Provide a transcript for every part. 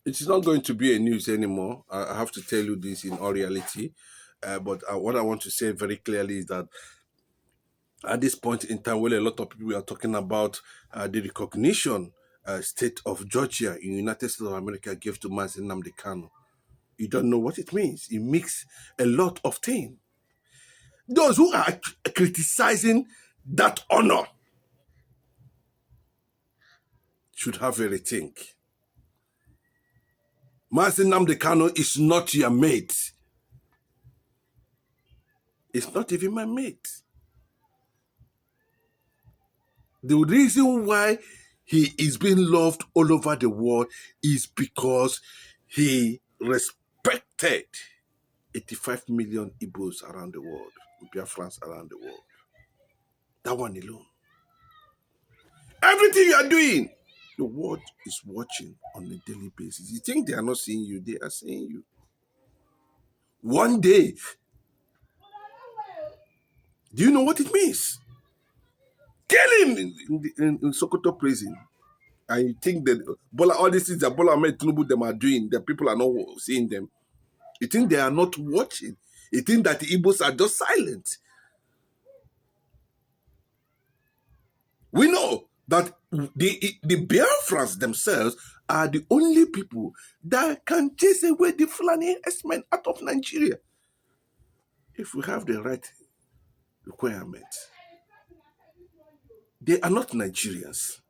It's not going to be a news anymore. I have to tell you this in all reality. But what I want to say very clearly is that at this point in time, where a lot of people are talking about the recognition state of Georgia in the United States of America gave to Nnamdi Kanu, you don't know what it means. It makes a lot of things. Those who are criticizing that honor should have a rethink. Nnamdi Kanu is not your mate. It's not even my mate. The reason why he is being loved all over the world is because he respected 85 million Igbos around the world, Biafrans around the world. That one alone. Everything you are doing, the world is watching on a daily basis. You think they are not seeing you, they are seeing you. One day, do you know what it means? Kill him in Sokoto prison. And you think that all these things that Bola Ahmed Tinubu them are doing, that people are not seeing them. You think they are not watching. You think that the Igbos are just silent. We know that the Biafrans themselves are the only people that can chase away the Fulani herdsmen out of Nigeria. If we have the right requirement. They are not Nigerians.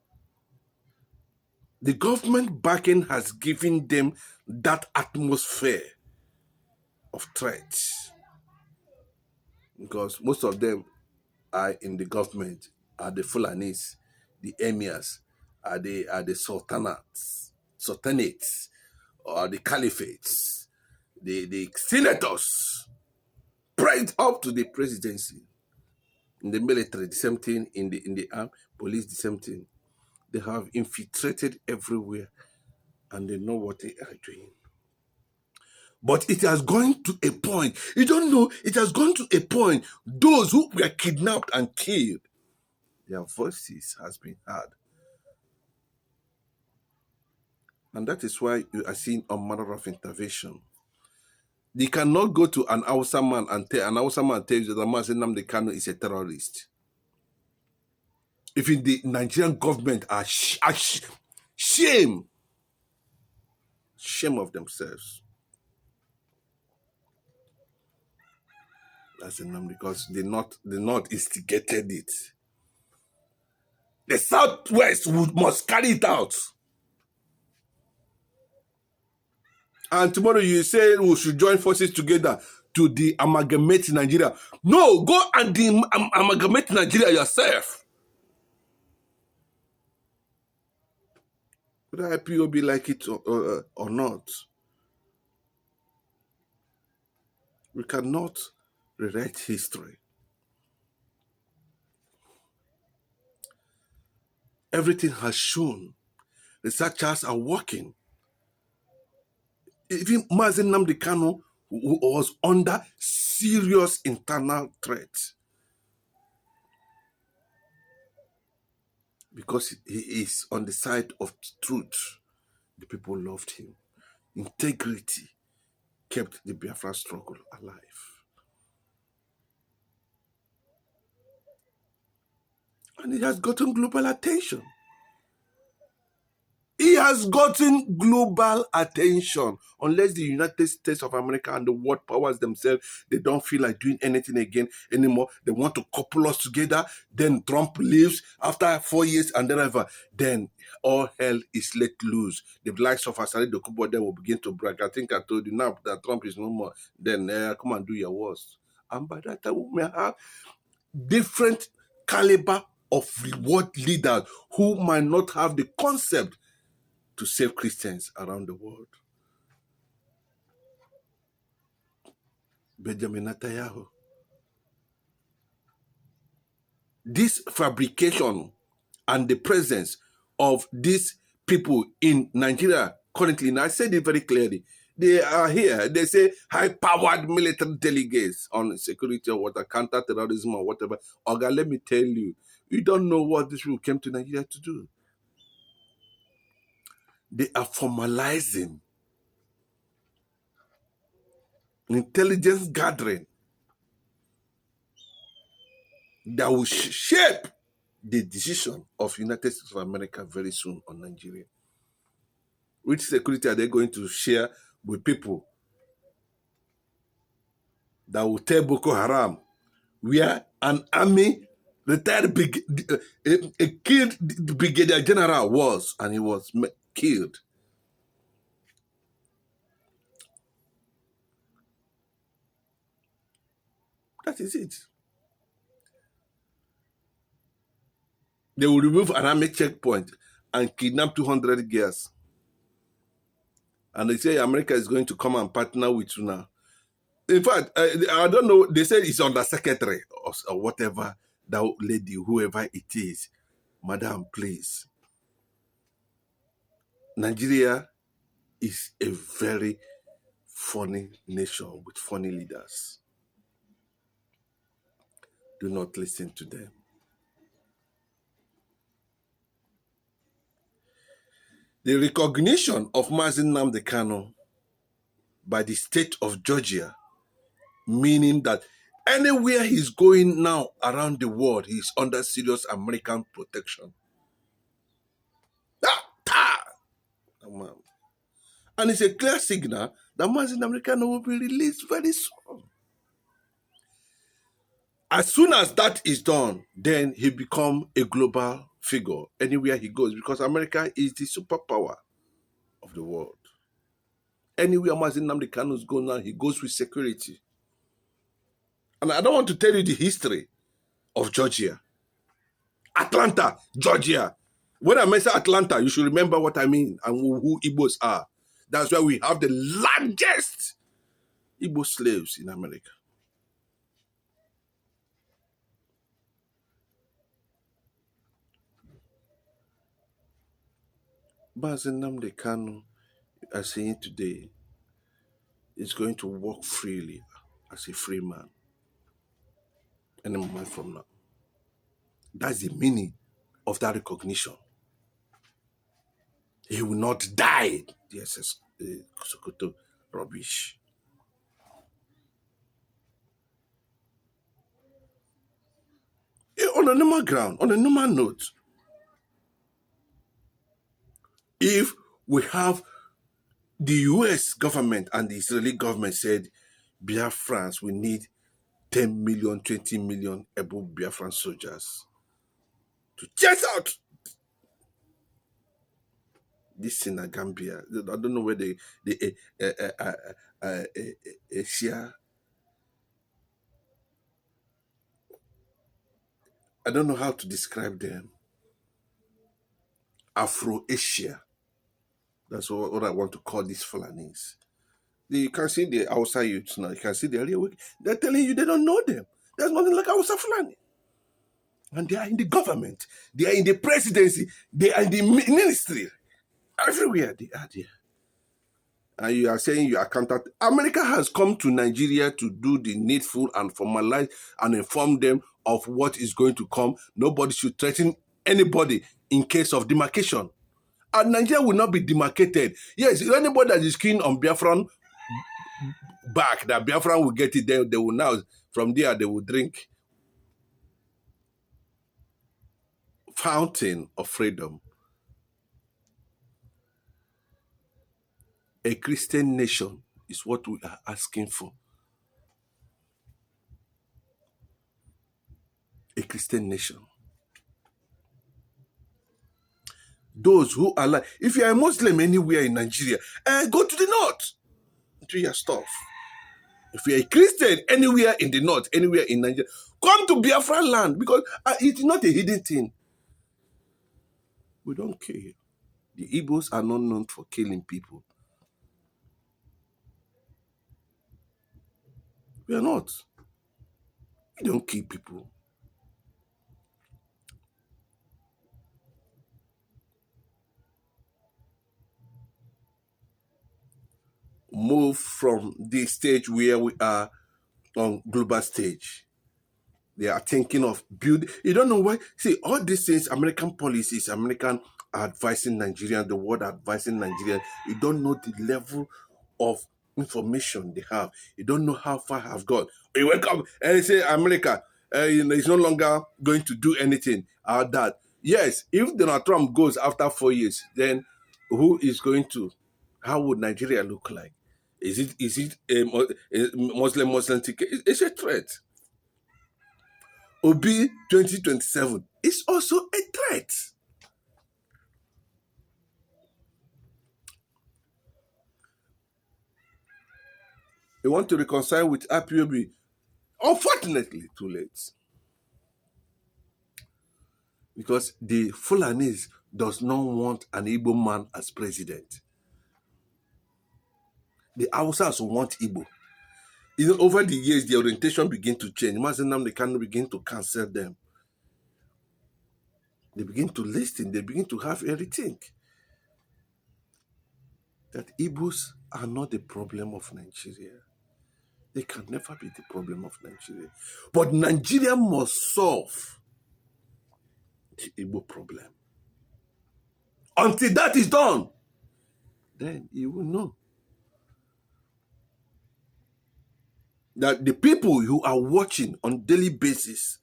The government backing has given them that atmosphere of threats. Because most of them are in the government, are the Fulanis, the emirs, are the sultanates, or the caliphates, the senators, right up to the presidency. In the military, the same thing. In the armed police, the same thing. They have infiltrated everywhere, and they know what they are doing. But it has gone to a point. You don't know. It has gone to a point. Those who were kidnapped and killed, their voices has been heard. And that is why you are seeing a manner of intervention. They cannot go to an Hausa man and tell you that the man Nnamdi Kanu is a terrorist. Even the Nigerian government are shame of themselves. That's the name, because the North instigated it. The Southwest must carry it out. And tomorrow you say we should join forces together to amalgamate Nigeria. No, go and amalgamate Nigeria yourself. Whether IPOB like it or not, we cannot rewrite history. Everything has shown. Researchers are working. Even Nnamdi Kanu was under serious internal threat because he is on the side of truth. The people loved him. Integrity kept the Biafra struggle alive. And he has gotten global attention. He has gotten global attention. Unless the United States of America and the world powers themselves, they don't feel like doing anything anymore. They want to couple us together. Then Trump leaves after 4 years and then all hell is let loose. The likes of Asari Dokubo then will begin to brag. I think I told you now that Trump is no more. Then come and do your worst. And by that time, we may have different caliber of reward leaders who might not have the concept to save Christians around the world. Benjamin Netanyahu. This fabrication and the presence of these people in Nigeria currently, and I said it very clearly, they are here. They say high-powered military delegates on security or what, counter-terrorism or whatever. Oga, let me tell you, you don't know what these people came to Nigeria to do. They are formalizing intelligence gathering that will shape the decision of United States of America very soon on Nigeria. Which security are they going to share with people that will tell Boko Haram where an army retired a killed brigadier general was, and he was killed? That is it. They will remove an army checkpoint and kidnap 200 girls. And they say America is going to come and partner with you now. In fact, I don't know, they said it's undersecretary or whatever, that lady, whoever it is. Madam, please. Nigeria is a very funny nation with funny leaders. Do not listen to them. The recognition of Nnamdi Kanu by the state of Georgia, meaning that anywhere he's going now around the world, he's under serious American protection. And it's a clear signal that Nnamdi Kanu will be released very soon. As soon as that is done, then he becomes a global figure anywhere he goes, because America is the superpower of the world. Anywhere Nnamdi Kanu is going now, he goes with security. And I don't want to tell you the history of Georgia. Atlanta, Georgia. When I mention Atlanta, you should remember what I mean and who Igbos are. That's why we have the largest Igbo slaves in America. Nnamdi Kanu, as saying today, is going to walk freely as a free man any moment from now. That's the meaning of that recognition. He will not die. Yes, Sokoto rubbish. On a normal ground, on a normal note, if we have the US government and the Israeli government said, Biafrans, we need 10 million, 20 million above Biafran soldiers to chase out this in Gambia. I don't know where they Asia. I don't know how to describe them. Afro-Asia. That's what I want to call these Fulanis. You can see the Hausa youths now. You can see the real wicked. They're telling you they don't know them. There's nothing like Hausa Fulani. And they are in the government. They are in the presidency. They are in the ministry. Everywhere they are there. And you are saying you are counter. America has come to Nigeria to do the needful and formalize and inform them of what is going to come. Nobody should threaten anybody in case of demarcation. And Nigeria will not be demarcated. Yes, if anybody that is keen on Biafran back, that Biafran will get it, they will now, from there, they will drink fountain of freedom. A Christian nation is what we are asking for. A Christian nation. Those who are like, if you are a Muslim anywhere in Nigeria, go to the north, do your stuff. If you are a Christian anywhere in the north, anywhere in Nigeria, come to Biafra land, because it's not a hidden thing. We don't care. The Igbos are not known for killing people. We are not. We don't kill people. Move from the stage where we are on global stage. They are thinking of building. You don't know why. See, all these things, American policies, American advising Nigerians, the world advising Nigerians, you don't know the level of information they have. You don't know how far have gone. You wake up and you say America is no longer going to do anything or that. Yes, if Donald Trump goes after 4 years, then who is going to? How would Nigeria look like? Is it a Muslim ticket? It's a threat. Obi 2027 is also a threat. They want to reconcile with IPOB. Unfortunately, too late. Because the Fulanese does not want an Igbo man as president. The Hausas want Igbo. Over the years, the orientation begin to change. Nnamdi Kanu begin to cancel them. They begin to listen. They begin to have a rethink. That Igbos are not the problem of Nigeria. They can never be the problem of Nigeria. But Nigeria must solve the Igbo problem. Until that is done, then you will know that the people who are watching on daily basis,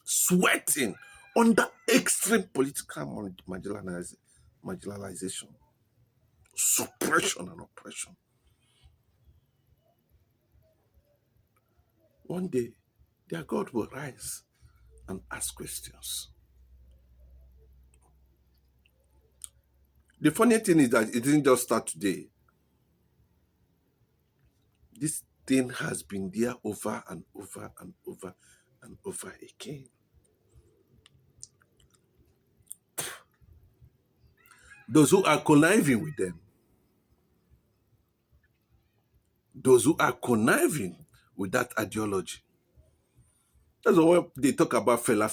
sweating under extreme political marginalization, suppression and oppression, one day their God will rise and ask questions. The funny thing is that it didn't just start today. This thing has been there over and over and over and over again. Those who are conniving with them, those who are conniving with that ideology, that's why they talk about Fela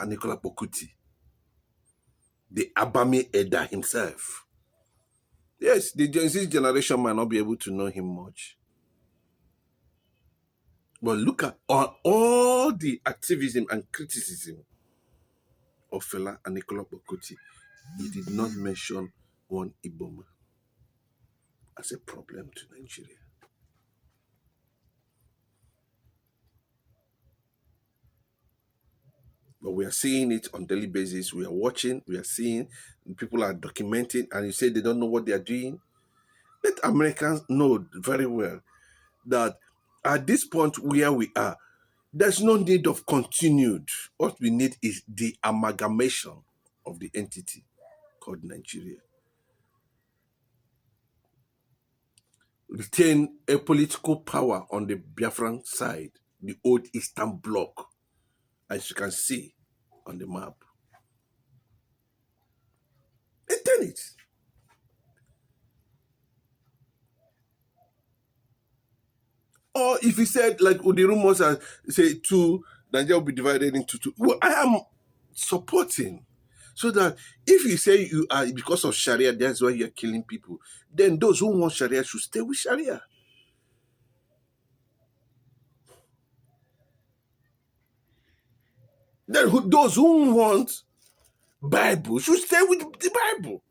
Nicola Bokuti, the Abami Eda himself. Yes, the Gen Z generation might not be able to know him much. But look at all the activism and criticism of Fela and Nicola Bokuti. He did not mention one Igbo man as a problem to Nigeria. But we are seeing it on a daily basis. We are watching, we are seeing, people are documenting, and you say they don't know what they are doing. Let Americans know very well that at this point where we are, there's no need of continued. What we need is the amalgamation of the entity called Nigeria. Retain a political power on the Biafran side, the old Eastern Bloc, as you can see on the map. Retain it. Or if he said, like the rumors are, say two, Nigeria will be divided into two. Well, I am supporting. So that if you say you are, because of Sharia, that's why you're killing people, then those who want Sharia should stay with Sharia. Then those who want Bible should stay with the Bible.